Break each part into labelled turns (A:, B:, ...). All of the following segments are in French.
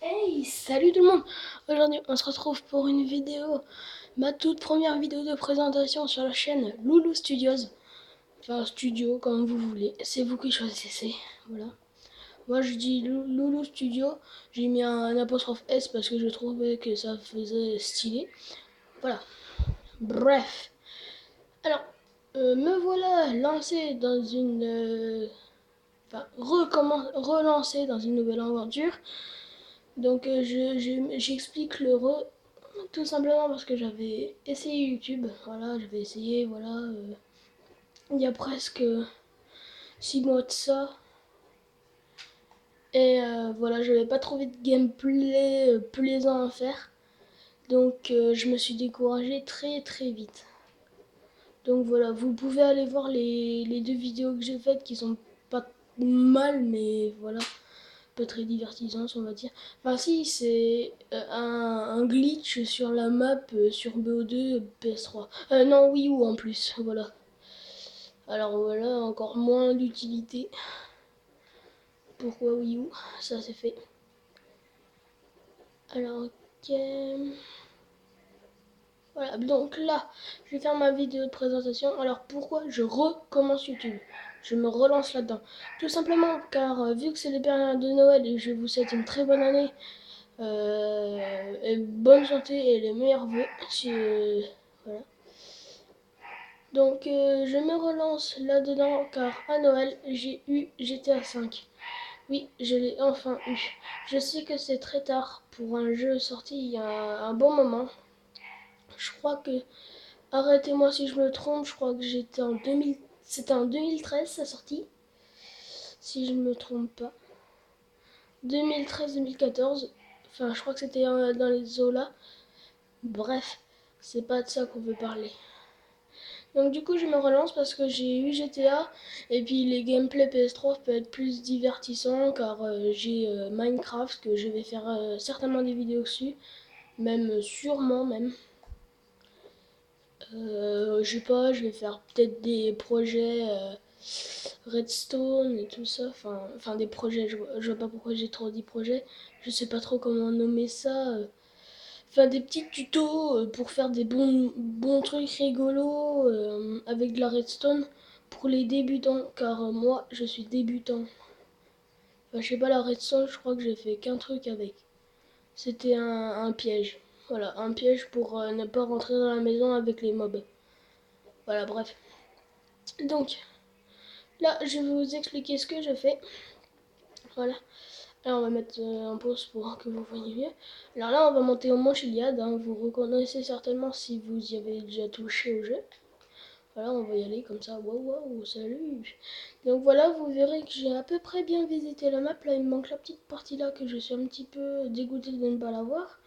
A: Hey, salut tout le monde! Aujourd'hui, on se retrouve pour une vidéo, ma toute première vidéo de présentation sur la chaîne Loulou Studios. Enfin, studio, comme vous voulez, c'est vous qui choisissez. Voilà. Moi, je dis Loulou Studio, j'ai mis un apostrophe S parce que je trouvais que ça faisait stylé. Voilà. Bref. Alors, me voilà lancé dans une. Enfin, relancé dans une nouvelle aventure. Donc, j'explique le tout simplement parce que j'avais essayé YouTube, voilà, j'avais essayé, voilà, il y a presque 6 mois de ça. Et voilà, j'avais pas trouvé de gameplay plaisant à faire. Donc je me suis découragé très très vite. Donc voilà, vous pouvez aller voir les deux vidéos que j'ai faites qui sont pas mal, mais voilà, pas très divertissantes on va dire. Enfin si, c'est un glitch sur la map sur BO2 PS3. Non, Wii U en plus, voilà. Alors voilà, encore moins d'utilité. Pourquoi Wii U? Ça c'est fait. Alors ok. Voilà, donc là, je vais faire ma vidéo de présentation. Alors pourquoi je recommence YouTube? Je me relance là-dedans. Tout simplement car vu que c'est les périodes de Noël et je vous souhaite une très bonne année, et bonne santé et les meilleurs vœux. Voilà. Donc je me relance là-dedans car à Noël j'ai eu GTA 5. Oui, je l'ai enfin eu. Je sais que c'est très tard pour un jeu sorti il y a un bon moment. Je crois que, arrêtez-moi si je me trompe, je crois que j'étais en 2000, c'était en 2013 sa sortie, si je ne me trompe pas. 2013-2014, enfin je crois que c'était dans les eaux là. Bref, c'est pas de ça qu'on veut parler. Donc du coup je me relance parce que j'ai eu GTA et puis les gameplays PS3 peuvent être plus divertissants car j'ai Minecraft que je vais faire certainement des vidéos dessus, même sûrement même. Je sais pas, je vais faire peut-être des projets Redstone et tout ça, enfin des projets, je vois pas pourquoi j'ai trop dit projets, je sais pas trop comment nommer ça. Enfin des petits tutos pour faire des bons trucs rigolos avec de la redstone pour les débutants, car moi je suis débutant. Enfin, je sais pas, la redstone, je crois que j'ai fait qu'un truc avec. C'était un piège. Voilà, un piège pour ne pas rentrer dans la maison avec les mobs. Voilà, bref. Donc, là, je vais vous expliquer ce que je fais. Voilà. Alors, on va mettre en pause pour que vous voyez mieux. Alors là, on va monter au Mont Chiliad. Hein. Vous reconnaissez certainement si vous y avez déjà touché au jeu. Voilà, on va y aller comme ça. Waouh, waouh, salut. Donc voilà, vous verrez que j'ai à peu près bien visité la map. Là, il me manque la petite partie là que je suis un petit peu dégoûté de ne pas la voir.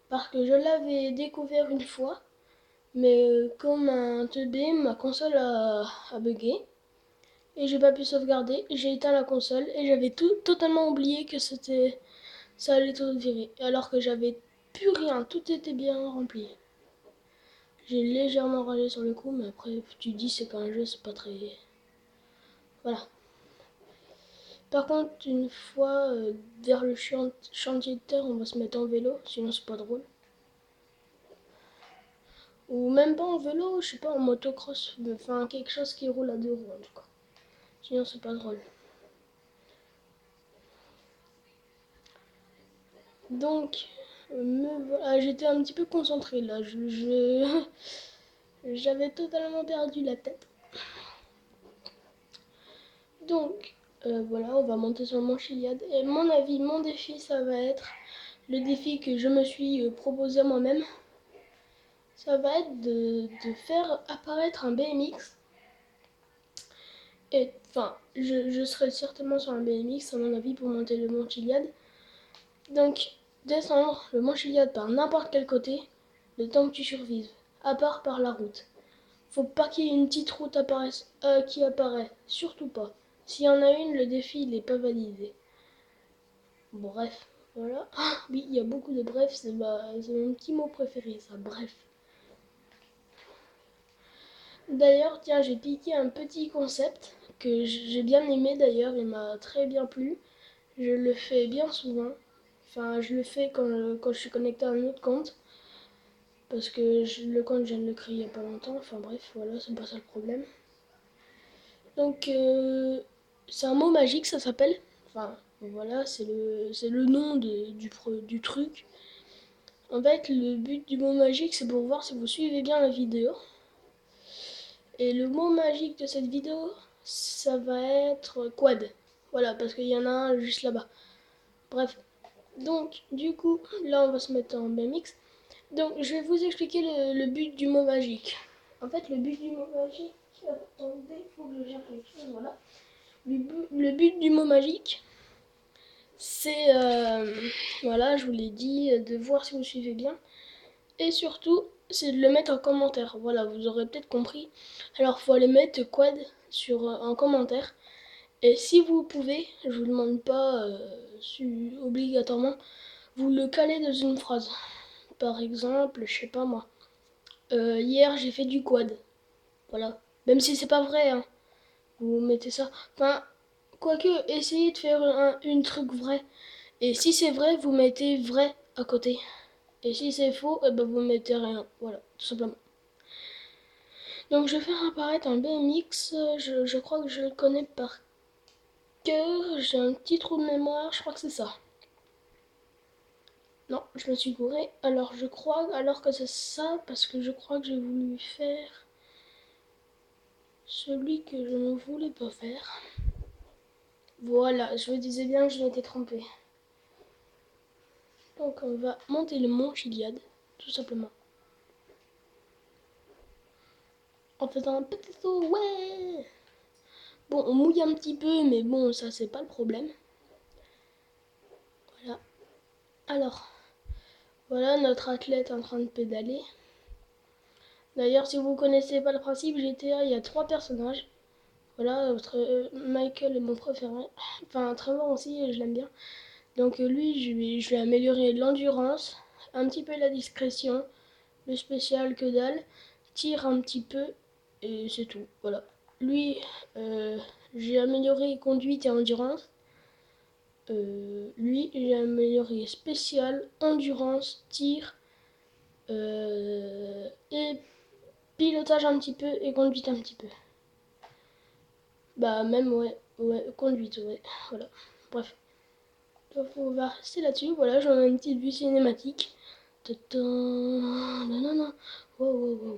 A: Parce que je l'avais découvert une fois. Mais comme un teubé, ma console a bugué. Et j'ai pas pu sauvegarder. J'ai éteint la console et j'avais totalement oublié que ça allait tout virer. Alors que j'avais plus rien, tout était bien rempli. J'ai légèrement ragé sur le coup, mais après tu dis c'est qu'un jeu, c'est pas très. Voilà. Par contre, une fois vers le chantier de terre, on va se mettre en vélo, sinon c'est pas drôle. Ou même pas en vélo, je sais pas, en motocross, enfin quelque chose qui roule à deux roues en tout cas. Sinon c'est pas drôle. Donc, j'étais un petit peu concentrée là. J'avais totalement perdu la tête. Donc, voilà, on va monter sur le mont Chiliad. Et mon avis, mon défi, ça va être le défi que je me suis proposé à moi-même. Ça va être de faire apparaître un BMX. Et enfin, je serai certainement sur un BMX, à mon avis, pour monter le mont Chiliad. Donc, descendre le mont Chiliad par n'importe quel côté, le temps que tu survives, à part par la route. Faut pas qu'il y ait une petite route qui apparaît, surtout pas. S'il y en a une, le défi il est pas validé. Bref, voilà. Ah, oui, il y a beaucoup de bref, c'est mon petit mot préféré, ça, bref. D'ailleurs, tiens, j'ai piqué un petit concept que j'ai bien aimé d'ailleurs, il m'a très bien plu. Je le fais bien souvent. Enfin, je le fais quand je suis connecté à un autre compte. Parce que le compte, je viens de le créer il n'y a pas longtemps. Enfin bref, voilà, c'est pas ça le problème. Donc, c'est un mot magique, ça s'appelle. Enfin, voilà, c'est le nom du truc. En fait, le but du mot magique, c'est pour voir si vous suivez bien la vidéo. Et le mot magique de cette vidéo, ça va être quad. Voilà, parce qu'il y en a un juste là-bas. Bref. Donc, du coup, là, on va se mettre en BMX. Donc, je vais vous expliquer le but du mot magique. En fait, le but du mot magique... Attendez, il faut que je gère quelque chose, voilà. Le but du mot magique, c'est, voilà, je vous l'ai dit, de voir si vous suivez bien. Et surtout, c'est de le mettre en commentaire. Voilà, vous aurez peut-être compris. Alors, il faut aller mettre quad en commentaire. Et si vous pouvez, je vous demande pas obligatoirement, vous le calez dans une phrase. Par exemple, je sais pas moi. Hier, j'ai fait du quad. Voilà. Même si c'est pas vrai, hein. Vous mettez ça. Enfin, quoique, essayez de faire une truc vrai. Et si c'est vrai, vous mettez vrai à côté. Et si c'est faux, eh ben vous mettez rien. Voilà, tout simplement. Donc je vais faire apparaître un BMX. Je crois que je le connais par cœur. J'ai un petit trou de mémoire. Je crois que c'est ça. Non, je me suis gourée. Alors je crois alors que c'est ça parce que je crois que j'ai voulu faire celui que je ne voulais pas faire. Voilà, je me disais bien que je m'étais trompée. Donc on va monter le mont Chiliade, tout simplement. En faisant un petit saut, ouais. Bon, on mouille un petit peu, mais bon, ça c'est pas le problème. Voilà. Alors, voilà notre athlète en train de pédaler. D'ailleurs, si vous connaissez pas le principe, GTA, il y a 3 personnages. Voilà, Michael est mon préféré. Enfin, Trevor aussi, je l'aime bien. Donc lui, je vais améliorer l'endurance, un petit peu la discrétion, le spécial que dalle, tire un petit peu, et c'est tout. Voilà. Lui, j'ai amélioré conduite et endurance. Lui, j'ai amélioré spécial, endurance, tir, et pilotage un petit peu et conduite un petit peu. Bah même ouais, conduite, ouais, voilà. Bref. Donc on va rester là-dessus, voilà, j'en ai une petite vue cinématique. Non, non, non. Wow, wow,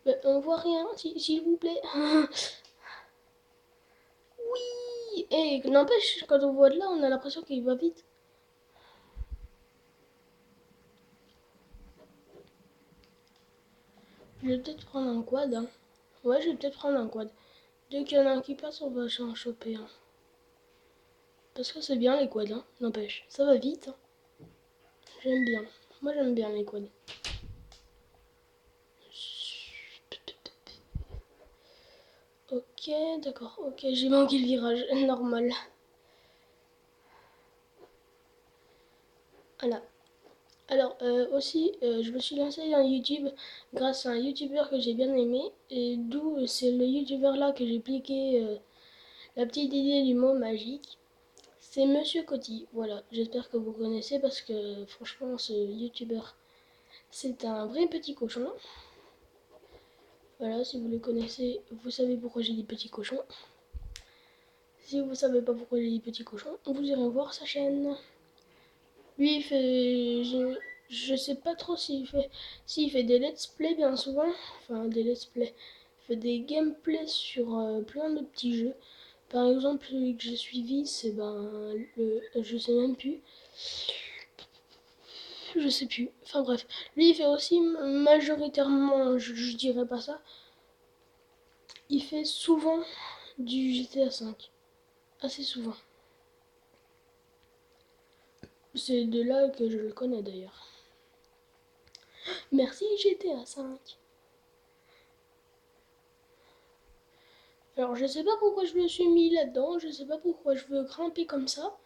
A: wow. On voit rien, s'il vous plaît. Oui. Et n'empêche, quand on voit de là, on a l'impression qu'il va vite. Je vais peut-être prendre un quad, hein. Ouais, je vais peut-être prendre un quad. Dès qu'il y en a un qui passe, on va en choper un. Parce que c'est bien les quads, hein. N'empêche, ça va vite, hein. J'aime bien. Moi, j'aime bien les quads. Ok, d'accord. Ok, j'ai manqué le virage. Normal. Voilà. Alors, aussi, je me suis lancé dans YouTube grâce à un YouTuber que j'ai bien aimé. Et d'où c'est le YouTuber là que j'ai piqué la petite idée du mot magique. C'est Monsieur Coty. Voilà, j'espère que vous connaissez parce que franchement, ce YouTuber, c'est un vrai petit cochon. Voilà, si vous le connaissez, vous savez pourquoi j'ai dit petit cochon. Si vous savez pas pourquoi j'ai dit petit cochon, vous irez voir sa chaîne. Lui, il fait. Je sais pas trop s'il fait des let's play bien souvent. Enfin, des let's play. Il fait des gameplays sur plein de petits jeux. Par exemple, celui que j'ai suivi, c'est je sais même plus. Je sais plus. Enfin bref. Lui, il fait aussi majoritairement, je dirais pas ça. Il fait souvent du GTA V. Assez souvent. C'est de là que je le connais d'ailleurs. Merci GTA V. Alors je sais pas pourquoi je me suis mis là-dedans, je sais pas pourquoi je veux grimper comme ça,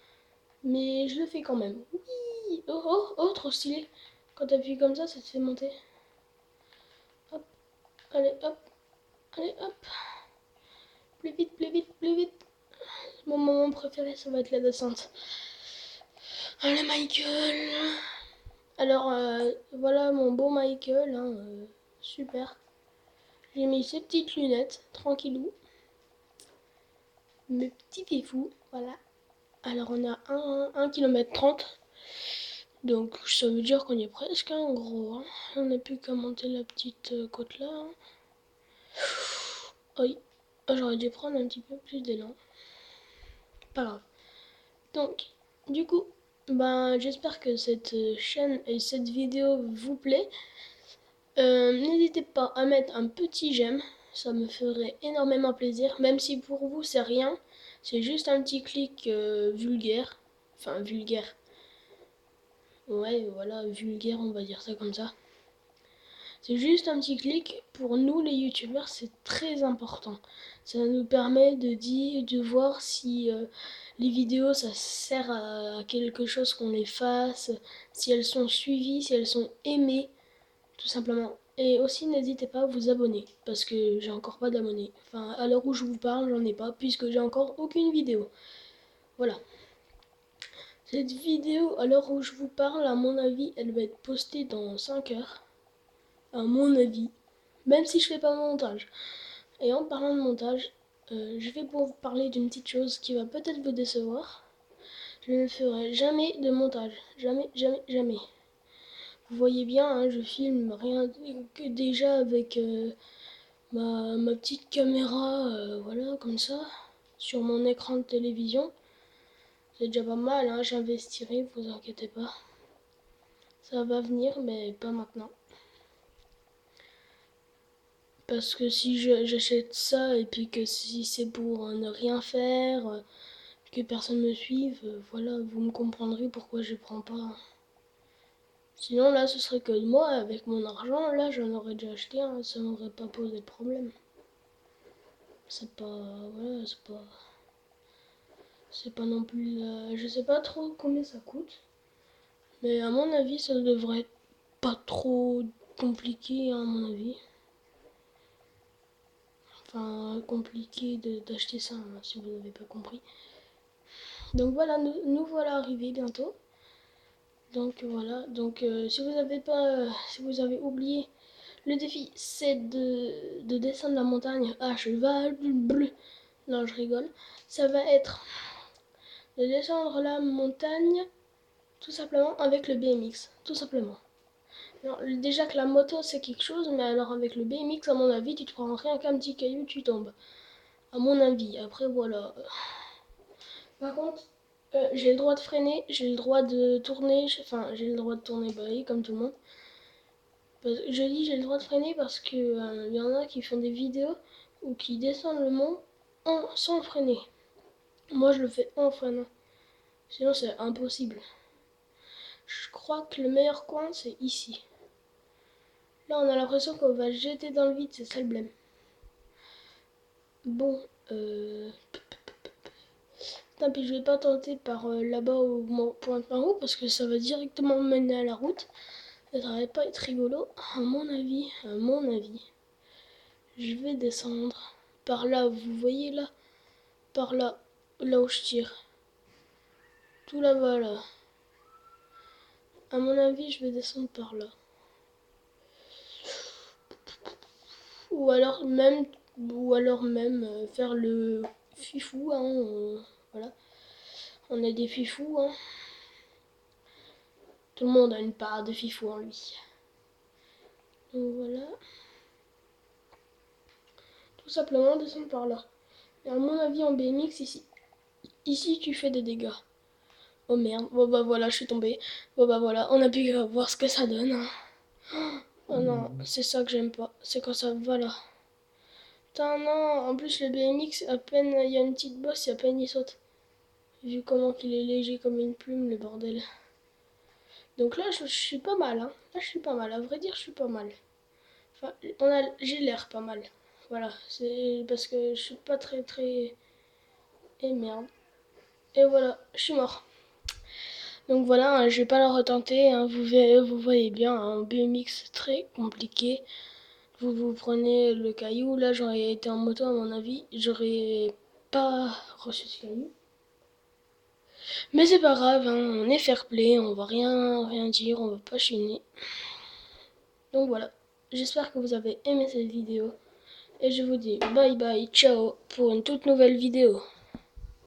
A: mais je le fais quand même. Oui. Oh, oh, oh, trop stylé. Quand t'appuies comme ça te fait monter. Hop, allez, hop, allez, hop. Plus vite, plus vite, plus vite. Mon moment préféré, ça va être la descente. Allez Michael. Alors voilà mon beau Michael, hein, super. J'ai mis ses petites lunettes, tranquillou. Mes petits fifous, voilà. Alors on a 1 km 30. Donc ça veut dire qu'on y est presque, en gros. Hein. On n'a plus qu'à monter la petite côte là. Hein. Oui, j'aurais dû prendre un petit peu plus d'élan. Pas grave. Donc, du coup, ben j'espère que cette chaîne et cette vidéo vous plaît. N'hésitez pas à mettre un petit j'aime, ça me ferait énormément plaisir, même si pour vous c'est rien, c'est juste un petit clic vulgaire, enfin vulgaire, ouais voilà, vulgaire on va dire ça comme ça. C'est juste un petit clic, pour nous les youtubeurs c'est très important. Ça nous permet de voir si les vidéos ça sert à quelque chose qu'on les fasse, si elles sont suivies, si elles sont aimées, tout simplement. Et aussi n'hésitez pas à vous abonner, parce que j'ai encore pas d'abonnés. Enfin, à l'heure où je vous parle, j'en ai pas, puisque j'ai encore aucune vidéo. Voilà. Cette vidéo, à l'heure où je vous parle, à mon avis, elle va être postée dans 5 heures. À mon avis. Même si je fais pas mon montage. Et en parlant de montage, je vais vous parler d'une petite chose qui va peut-être vous décevoir. Je ne ferai jamais de montage. Jamais, jamais, jamais. Vous voyez bien, hein, je filme rien que déjà avec ma petite caméra, voilà, comme ça, sur mon écran de télévision. C'est déjà pas mal, hein, j'investirai, vous inquiétez pas. Ça va venir, mais pas maintenant. Parce que si j'achète ça et puis que si c'est pour ne rien faire, que personne me suive, voilà, vous me comprendrez pourquoi je prends pas. Sinon là, ce serait que moi, avec mon argent, là, j'en aurais déjà acheté un, ça m'aurait pas posé de problème. C'est pas, voilà, c'est pas non plus, je sais pas trop combien ça coûte, mais à mon avis, ça devrait être pas trop compliqué, hein, à mon avis. Enfin, compliqué d'acheter ça, hein, si vous n'avez pas compris. Donc voilà, nous voilà arrivés bientôt. Donc voilà, donc si vous avez pas, si vous avez oublié, le défi c'est de descendre la montagne à cheval bleu. Non, je rigole. Ça va être de descendre la montagne tout simplement avec le BMX, tout simplement. Alors, déjà que la moto c'est quelque chose, mais alors avec le BMX, à mon avis, tu te prends rien qu'un petit caillou, tu tombes. À mon avis, après voilà. Par contre, j'ai le droit de freiner, j'ai le droit de tourner, enfin j'ai le droit de tourner, bah oui, comme tout le monde. Je dis j'ai le droit de freiner parce que y en a qui font des vidéos ou qui descendent le mont sans freiner. Moi je le fais en freinant, sinon c'est impossible. Je crois que le meilleur coin c'est ici. Là on a l'impression qu'on va se jeter dans le vide, c'est ça le blême. Bon, tant pis, je vais pas tenter par là-bas au point en haut parce que ça va directement me mener à la route. Ça va pas être rigolo. À mon avis, je vais descendre par là, vous voyez là, par là, là où je tire. Tout là-bas là. À mon avis, je vais descendre par là. Ou alors même, faire le fifou, hein, voilà. On est des fifous, hein. Tout le monde a une part de fifou en lui. Donc voilà. Tout simplement descendre par là. Et à mon avis, en BMX, ici tu fais des dégâts. Oh merde, bon bah voilà, je suis tombée. Bon bah voilà, on a pu voir ce que ça donne. Hein. Oh non, c'est ça que j'aime pas. C'est quand ça va là. Putain non, en plus le BMX, à peine il y a une petite bosse et à peine il saute. Vu comment qu'il est léger comme une plume, le bordel. Donc là, je suis pas mal. Hein. Là, je suis pas mal. À vrai dire, je suis pas mal. Enfin, j'ai l'air pas mal. Voilà, c'est parce que je suis pas très très... Et merde. Et voilà, je suis mort. Donc voilà, hein, je vais pas la retenter. Hein, vous voyez bien, un BMX très compliqué. Vous prenez le caillou. Là, j'aurais été en moto, à mon avis. J'aurais pas reçu ce caillou. Mais c'est pas grave, hein, on est fair play, on va rien dire, on va pas chiner. Donc voilà, j'espère que vous avez aimé cette vidéo. Et je vous dis bye bye, ciao pour une toute nouvelle vidéo.